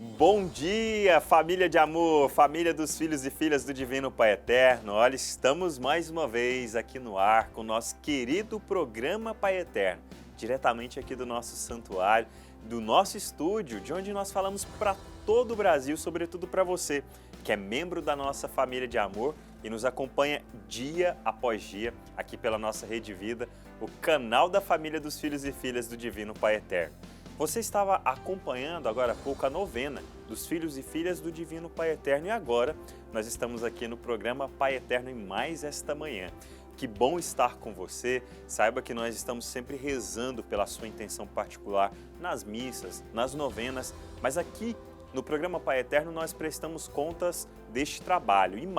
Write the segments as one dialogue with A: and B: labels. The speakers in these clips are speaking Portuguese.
A: Bom dia, família de amor, família dos filhos e filhas do Divino Pai Eterno. Olha, estamos mais uma vez aqui no ar com o nosso querido programa Pai Eterno, diretamente aqui do nosso santuário, do nosso estúdio, de onde nós falamos para todo o Brasil, sobretudo para você, que é membro da nossa família de amor e nos acompanha dia após dia aqui pela nossa Rede Vida, o canal da família dos filhos e filhas do Divino Pai Eterno. Você estava acompanhando agora há pouco a novena dos filhos e filhas do Divino Pai Eterno e agora nós estamos aqui no programa Pai Eterno em mais esta manhã. Que bom estar com você, saiba que nós estamos sempre rezando pela sua intenção particular nas missas, nas novenas, mas aqui no programa Pai Eterno nós prestamos contas deste trabalho e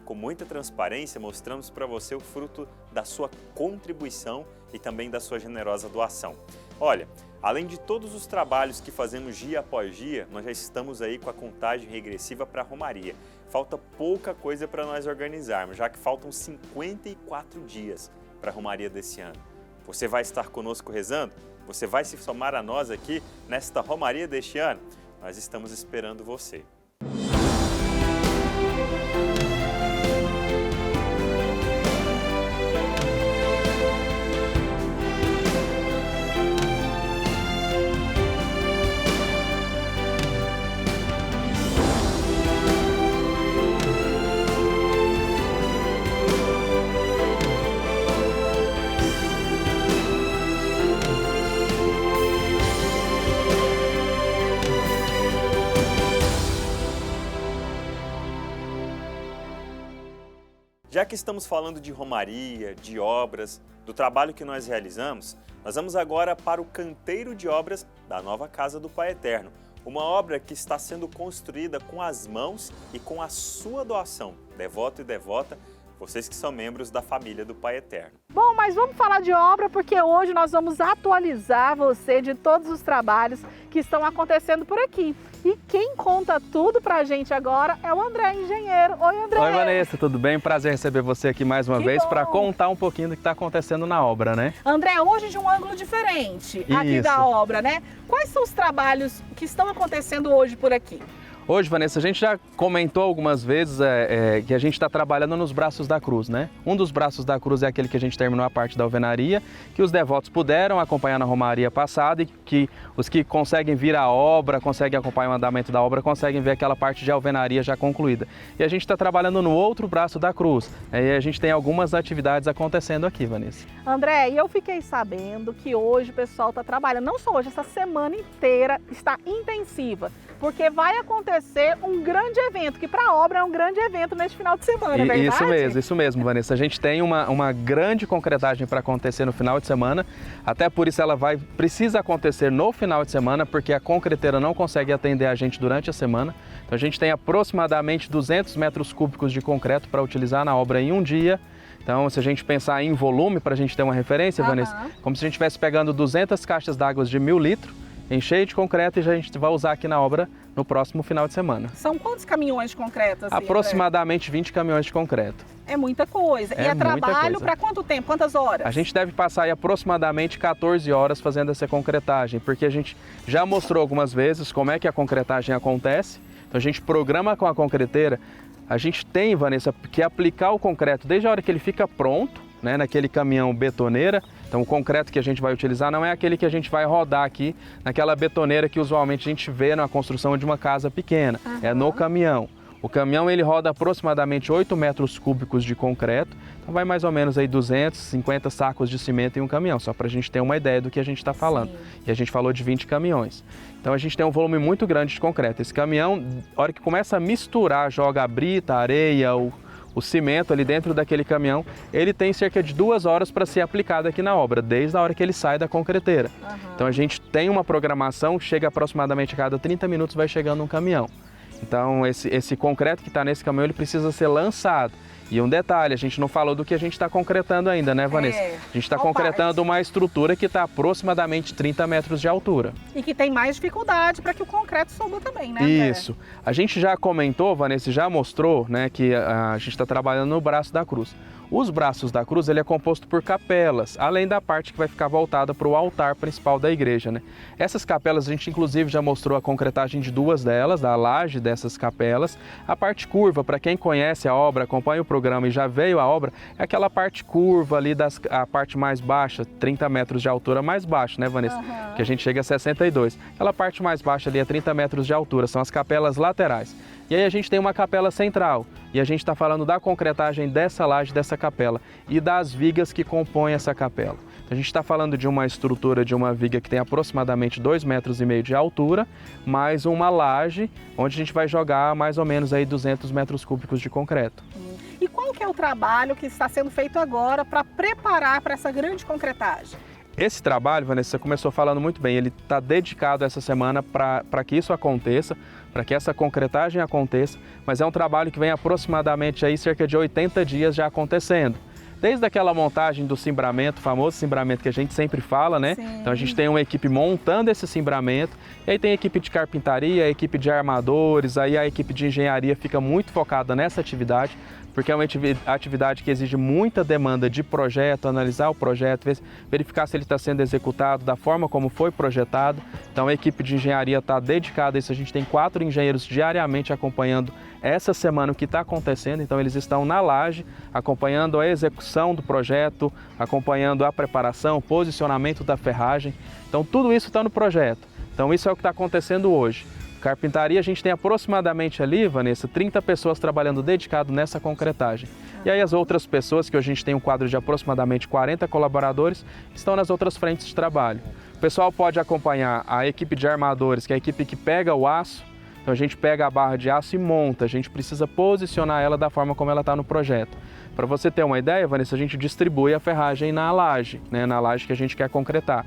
A: com muita transparência mostramos para você o fruto da sua contribuição e também da sua generosa doação. Olha, além de todos os trabalhos que fazemos dia após dia, nós já estamos aí com a contagem regressiva para a Romaria. Falta pouca coisa para nós organizarmos, já que faltam 54 dias para a Romaria desse ano. Você vai estar conosco rezando? Você vai se somar a nós aqui nesta Romaria deste ano? Nós estamos esperando você. Já que estamos falando de romaria, de obras, do trabalho que nós realizamos, nós vamos agora para o canteiro de obras da nova Casa do Pai Eterno. Uma obra que está sendo construída com as mãos e com a sua doação, devoto e devota, vocês que são membros da família do Pai Eterno.
B: Bom, mas vamos falar de obra porque hoje nós vamos atualizar você de todos os trabalhos que estão acontecendo por aqui. E quem conta tudo pra gente agora é o André, engenheiro. Oi, André.
C: Oi, Vanessa, tudo bem? Prazer receber você aqui mais uma vez para contar um pouquinho do que está acontecendo na obra, né?
B: André, hoje de um ângulo diferente aqui da obra, né? Quais são os trabalhos que estão acontecendo hoje por aqui?
C: Hoje, Vanessa, a gente já comentou algumas vezes que a gente está trabalhando nos braços da cruz, né? Um dos braços da cruz é aquele que a gente terminou a parte da alvenaria, que os devotos puderam acompanhar na romaria passada e que os que conseguem vir à obra, conseguem acompanhar o andamento da obra, conseguem ver aquela parte de alvenaria já concluída. E a gente está trabalhando no outro braço da cruz, e a gente tem algumas atividades acontecendo aqui, Vanessa.
B: André, e eu fiquei sabendo que hoje o pessoal está trabalhando, não só hoje, essa semana inteira está intensiva, porque vai acontecer um grande evento, que para a obra é um grande evento neste final de semana, é verdade?
C: Isso mesmo, Vanessa. A gente tem uma grande concretagem para acontecer no final de semana, até por isso ela precisa acontecer no final de semana, porque a concreteira não consegue atender a gente durante a semana. Então a gente tem aproximadamente 200 metros cúbicos de concreto para utilizar na obra em um dia. Então, se a gente pensar em volume, para a gente ter uma referência, Vanessa, como se a gente estivesse pegando 200 caixas d'água de 1.000 litros, encher de concreto e a gente vai usar aqui na obra no próximo final de semana.
B: São quantos caminhões de concreto? Assim,
C: aproximadamente 20 caminhões de concreto.
B: É muita coisa. E é trabalho para quanto tempo? Quantas horas?
C: A gente deve passar aí aproximadamente 14 horas fazendo essa concretagem, porque a gente já mostrou algumas vezes como é que a concretagem acontece. Então a gente programa com a concreteira. A gente tem, Vanessa, que aplicar o concreto desde a hora que ele fica pronto, né, naquele caminhão betoneira. Então o concreto que a gente vai utilizar não é aquele que a gente vai rodar aqui naquela betoneira que usualmente a gente vê na construção de uma casa pequena, é no caminhão. O caminhão ele roda aproximadamente 8 metros cúbicos de concreto, então vai mais ou menos aí 250 sacos de cimento em um caminhão, só para a gente ter uma ideia do que a gente está falando. Sim. E a gente falou de 20 caminhões. Então a gente tem um volume muito grande de concreto. Esse caminhão, a hora que começa a misturar, joga a brita, a areia, o cimento ali dentro daquele caminhão, ele tem cerca de 2 horas para ser aplicado aqui na obra, desde a hora que ele sai da concreteira. Então a gente tem uma programação, chega aproximadamente a cada 30 minutos vai chegando um caminhão. Então esse concreto que está nesse caminhão ele precisa ser lançado. E um detalhe, a gente não falou do que a gente está concretando ainda, né, Vanessa? A gente está concretando uma estrutura que está aproximadamente 30 metros de altura.
B: E que tem mais dificuldade para que o concreto suba também, né, André?
C: Isso. A gente já comentou, Vanessa, já mostrou, né, que a gente está trabalhando no braço da cruz. Os braços da cruz, ele é composto por capelas, além da parte que vai ficar voltada para o altar principal da igreja, né? Essas capelas, a gente inclusive já mostrou a concretagem de duas delas, da laje dessas capelas. A parte curva, para quem conhece a obra, acompanha o programa e já veio a obra, é aquela parte curva ali, a parte mais baixa, 30 metros de altura mais baixa, né, Vanessa? Que a gente chega a 62. Aquela parte mais baixa ali é 30 metros de altura, são as capelas laterais. E aí a gente tem uma capela central, e a gente está falando da concretagem dessa laje, dessa capela, e das vigas que compõem essa capela. Então, a gente está falando de uma estrutura de uma viga que tem aproximadamente 2,5 metros de altura, mais uma laje, onde a gente vai jogar mais ou menos aí 200 metros cúbicos de concreto.
B: E qual que é o trabalho que está sendo feito agora para preparar para essa grande concretagem?
C: Esse trabalho, Vanessa, você começou falando muito bem, ele está dedicado essa semana para que isso aconteça, para que essa concretagem aconteça, mas é um trabalho que vem aproximadamente aí cerca de 80 dias já acontecendo. Desde aquela montagem do cimbramento, o famoso cimbramento que a gente sempre fala, né?
B: Sim.
C: Então a gente tem uma equipe montando esse cimbramento, e aí tem a equipe de carpintaria, a equipe de armadores, aí a equipe de engenharia fica muito focada nessa atividade, porque é uma atividade que exige muita demanda de projeto, analisar o projeto, verificar se ele está sendo executado da forma como foi projetado. Então a equipe de engenharia está dedicada a isso, a gente tem 4 engenheiros diariamente acompanhando essa semana o que está acontecendo, então eles estão na laje, acompanhando a execução do projeto, acompanhando a preparação, o posicionamento da ferragem, então tudo isso está no projeto. Então isso é o que está acontecendo hoje. Carpintaria, a gente tem aproximadamente ali, Vanessa, 30 pessoas trabalhando dedicado nessa concretagem. E aí as outras pessoas, que hoje a gente tem um quadro de aproximadamente 40 colaboradores, estão nas outras frentes de trabalho. O pessoal pode acompanhar a equipe de armadores, que é a equipe que pega o aço. Então a gente pega a barra de aço e monta, a gente precisa posicionar ela da forma como ela está no projeto. Para você ter uma ideia, Vanessa, a gente distribui a ferragem na laje, né, na laje que a gente quer concretar.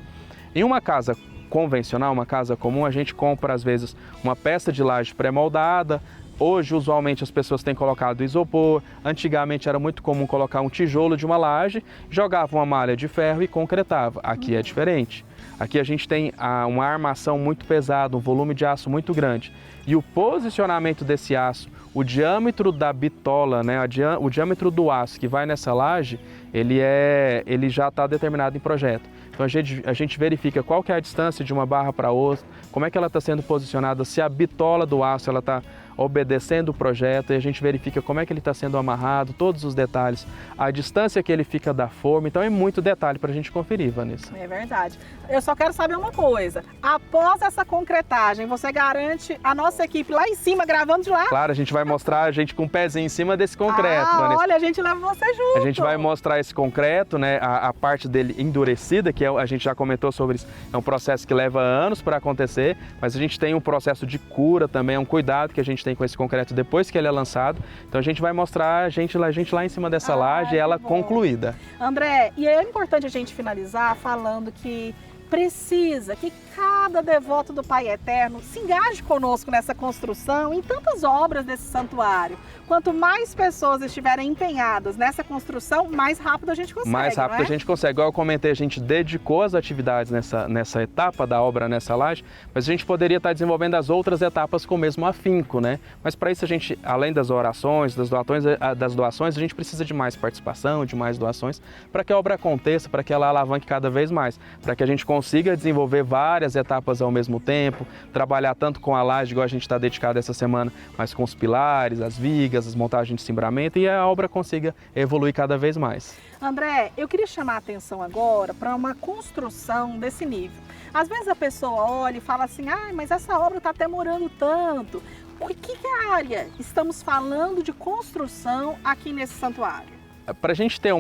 C: Em uma casa convencional, uma casa comum, a gente compra às vezes uma peça de laje pré-moldada. Hoje, usualmente, as pessoas têm colocado isopor. Antigamente era muito comum colocar um tijolo de uma laje, jogava uma malha de ferro e concretava. Aqui é diferente. Aqui a gente tem uma armação muito pesada, um volume de aço muito grande. E o posicionamento desse aço, o diâmetro da bitola, né, o diâmetro do aço que vai nessa laje, ele já está determinado em projeto. Então a gente verifica qual que é a distância de uma barra para outra, como é que ela está sendo posicionada, se a bitola do aço ela está obedecendo o projeto, e a gente verifica como é que ele está sendo amarrado, todos os detalhes, a distância que ele fica da forma, então é muito detalhe para a gente conferir, Vanessa.
B: É verdade. Eu só quero saber uma coisa, após essa concretagem, você garante a nossa equipe lá em cima, gravando de lá?
C: Claro, a gente vai mostrar a gente com o pezinho em cima desse concreto, Vanessa.
B: Olha, a gente leva você junto.
C: A gente vai mostrar esse concreto, né, a parte dele endurecida, que a gente já comentou sobre isso, é um processo que leva anos para acontecer, mas a gente tem um processo de cura também, um cuidado que a gente tem com esse concreto depois que ele é lançado. Então a gente vai mostrar a gente lá em cima dessa laje, ela concluída.
B: André, e é importante a gente finalizar falando que precisa que cada devoto do Pai Eterno se engaje conosco nessa construção, em tantas obras desse santuário. Quanto mais pessoas estiverem empenhadas nessa construção, mais rápido a gente consegue. Mais rápido a
C: gente consegue. Igual eu comentei, a gente dedicou as atividades nessa etapa da obra, nessa laje, mas a gente poderia estar desenvolvendo as outras etapas com o mesmo afinco, né? Mas para isso a gente, além das orações, das doações, a gente precisa de mais participação, de mais doações, para que a obra aconteça, para que ela alavanque cada vez mais, para que a gente consiga desenvolver várias etapas ao mesmo tempo, trabalhar tanto com a laje, igual a gente está dedicado essa semana, mas com os pilares, as vigas, as montagens de cimbramento, e a obra consiga evoluir cada vez mais.
B: André, eu queria chamar a atenção agora para uma construção desse nível. Às vezes a pessoa olha e fala assim, mas essa obra está demorando tanto. Por que área estamos falando de construção aqui nesse santuário?
C: Para a gente ter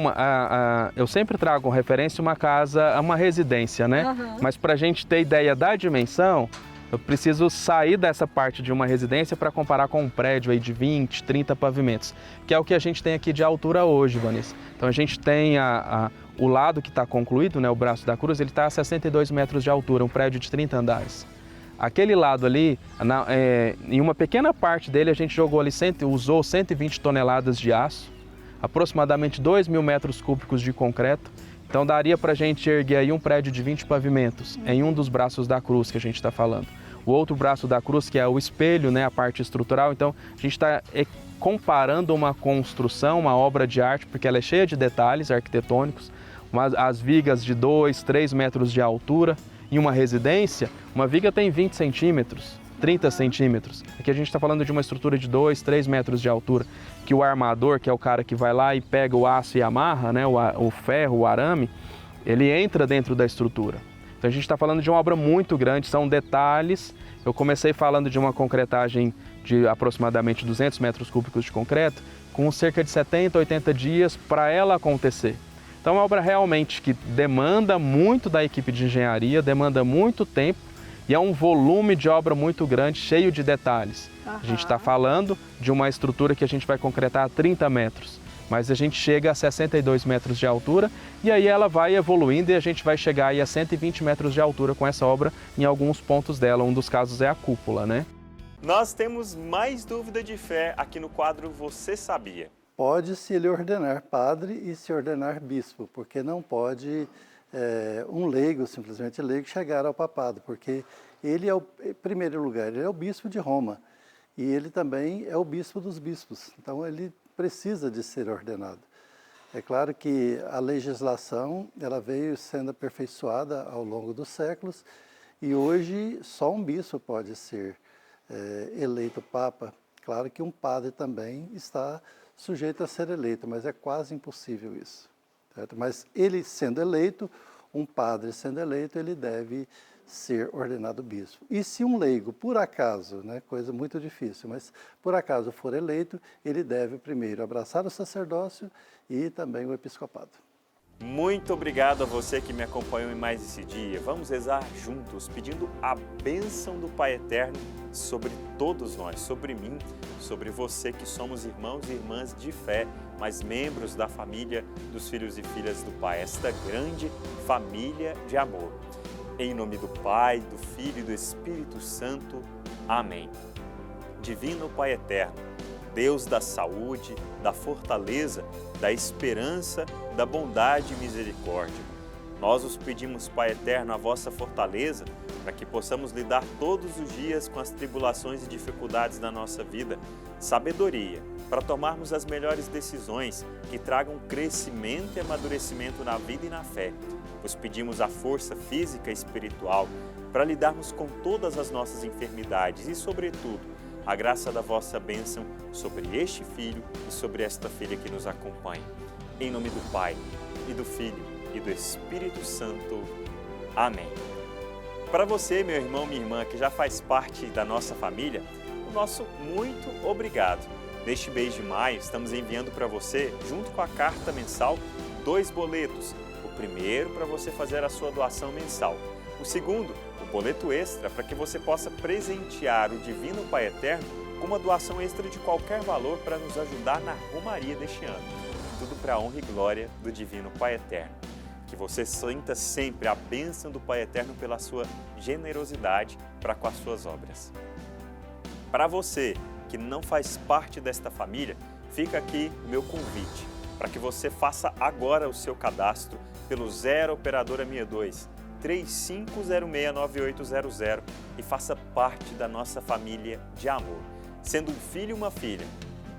C: eu sempre trago referência uma casa, uma residência, né?
B: Uhum.
C: Mas para a gente ter ideia da dimensão, eu preciso sair dessa parte de uma residência para comparar com um prédio aí de 20, 30 pavimentos, que é o que a gente tem aqui de altura hoje, Vanessa. Então a gente tem o lado que está concluído, né, o braço da cruz, ele está a 62 metros de altura, um prédio de 30 andares. Aquele lado ali, em uma pequena parte dele, a gente jogou ali, usou 120 toneladas de aço. aproximadamente 2.000 metros cúbicos de concreto. Então daria para a gente erguer aí um prédio de 20 pavimentos em um dos braços da cruz que a gente está falando. O outro braço da cruz, que é o espelho, né, a parte estrutural, então a gente está comparando uma construção, uma obra de arte, porque ela é cheia de detalhes arquitetônicos, as vigas de 2, 3 metros de altura. Em uma residência, uma viga tem 20 centímetros, 30 centímetros. Aqui a gente está falando de uma estrutura de 2, 3 metros de altura, que o armador, que é o cara que vai lá e pega o aço e amarra, né, o ferro, o arame, ele entra dentro da estrutura. Então a gente está falando de uma obra muito grande, são detalhes. Eu comecei falando de uma concretagem de aproximadamente 200 metros cúbicos de concreto, com cerca de 70, 80 dias para ela acontecer. Então é uma obra realmente que demanda muito da equipe de engenharia, demanda muito tempo e é um volume de obra muito grande, cheio de detalhes. A gente está falando de uma estrutura que a gente vai concretar a 30 metros, mas a gente chega a 62 metros de altura e aí ela vai evoluindo e a gente vai chegar aí a 120 metros de altura com essa obra em alguns pontos dela. Um dos casos é a cúpula, né?
A: Nós temos mais dúvida de fé aqui no quadro Você Sabia?
D: Pode-se ele ordenar padre e se ordenar bispo, porque não pode um leigo, simplesmente leigo, chegar ao papado, porque ele é, em primeiro lugar, ele é o bispo de Roma e ele também é o bispo dos bispos, então ele precisa de ser ordenado. É claro que a legislação ela veio sendo aperfeiçoada ao longo dos séculos e hoje só um bispo pode ser eleito papa. Claro que um padre também está sujeito a ser eleito, mas é quase impossível isso. Certo? Mas ele sendo eleito, um padre sendo eleito, ele deve ser ordenado bispo. E se um leigo, por acaso, né, coisa muito difícil, mas por acaso for eleito, ele deve primeiro abraçar o sacerdócio e também o episcopado.
A: Muito obrigado a você que me acompanhou em mais esse dia. Vamos rezar juntos, pedindo a bênção do Pai Eterno sobre todos nós, sobre mim, sobre você que somos irmãos e irmãs de fé, mas membros da família dos filhos e filhas do Pai, esta grande família de amor. Em nome do Pai, do Filho e do Espírito Santo. Amém. Divino Pai Eterno, Deus da saúde, da fortaleza, da esperança, da bondade e misericórdia. Nós os pedimos, Pai Eterno, a vossa fortaleza, para que possamos lidar todos os dias com as tribulações e dificuldades da nossa vida, sabedoria, para tomarmos as melhores decisões que tragam crescimento e amadurecimento na vida e na fé. Vos pedimos a força física e espiritual para lidarmos com todas as nossas enfermidades e, sobretudo, a graça da vossa bênção sobre este filho e sobre esta filha que nos acompanha. Em nome do Pai, e do Filho, e do Espírito Santo. Amém. Para você, meu irmão, minha irmã, que já faz parte da nossa família, o nosso muito obrigado. Neste mês de maio, estamos enviando para você, junto com a carta mensal, 2 boletos. O primeiro para você fazer a sua doação mensal. O segundo, o boleto extra, para que você possa presentear o Divino Pai Eterno com uma doação extra de qualquer valor para nos ajudar na romaria deste ano. Tudo para a honra e glória do Divino Pai Eterno. Que você sinta sempre a bênção do Pai Eterno pela sua generosidade para com as suas obras. Para você que não faz parte desta família, fica aqui o meu convite para que você faça agora o seu cadastro pelo 0 Operadora 62 35069800 e faça parte da nossa família de amor. Sendo um filho e uma filha,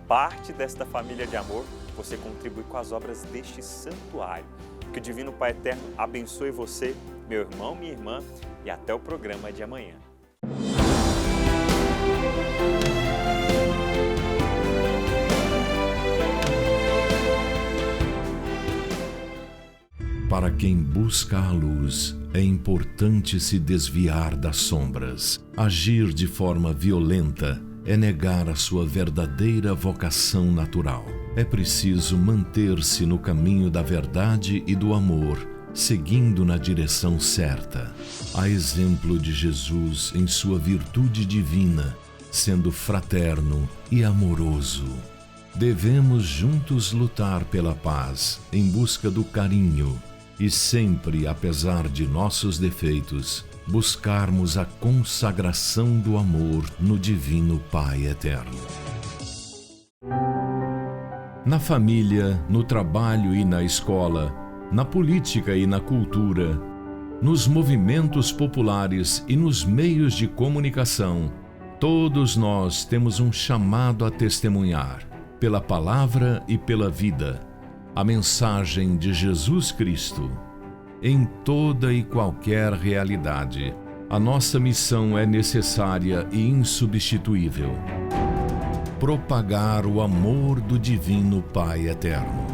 A: parte desta família de amor, você contribui com as obras deste santuário. Que o Divino Pai Eterno abençoe você, meu irmão, minha irmã, e até o programa de amanhã.
E: Para quem busca a luz, é importante se desviar das sombras. Agir de forma violenta é negar a sua verdadeira vocação natural. É preciso manter-se no caminho da verdade e do amor, seguindo na direção certa. A exemplo de Jesus em sua virtude divina, sendo fraterno e amoroso. Devemos juntos lutar pela paz, em busca do carinho, e sempre, apesar de nossos defeitos, buscarmos a consagração do amor no Divino Pai Eterno. Na família, no trabalho e na escola, na política e na cultura, nos movimentos populares e nos meios de comunicação, todos nós temos um chamado a testemunhar, pela palavra e pela vida, a mensagem de Jesus Cristo. Em toda e qualquer realidade, a nossa missão é necessária e insubstituível: propagar o amor do Divino Pai Eterno.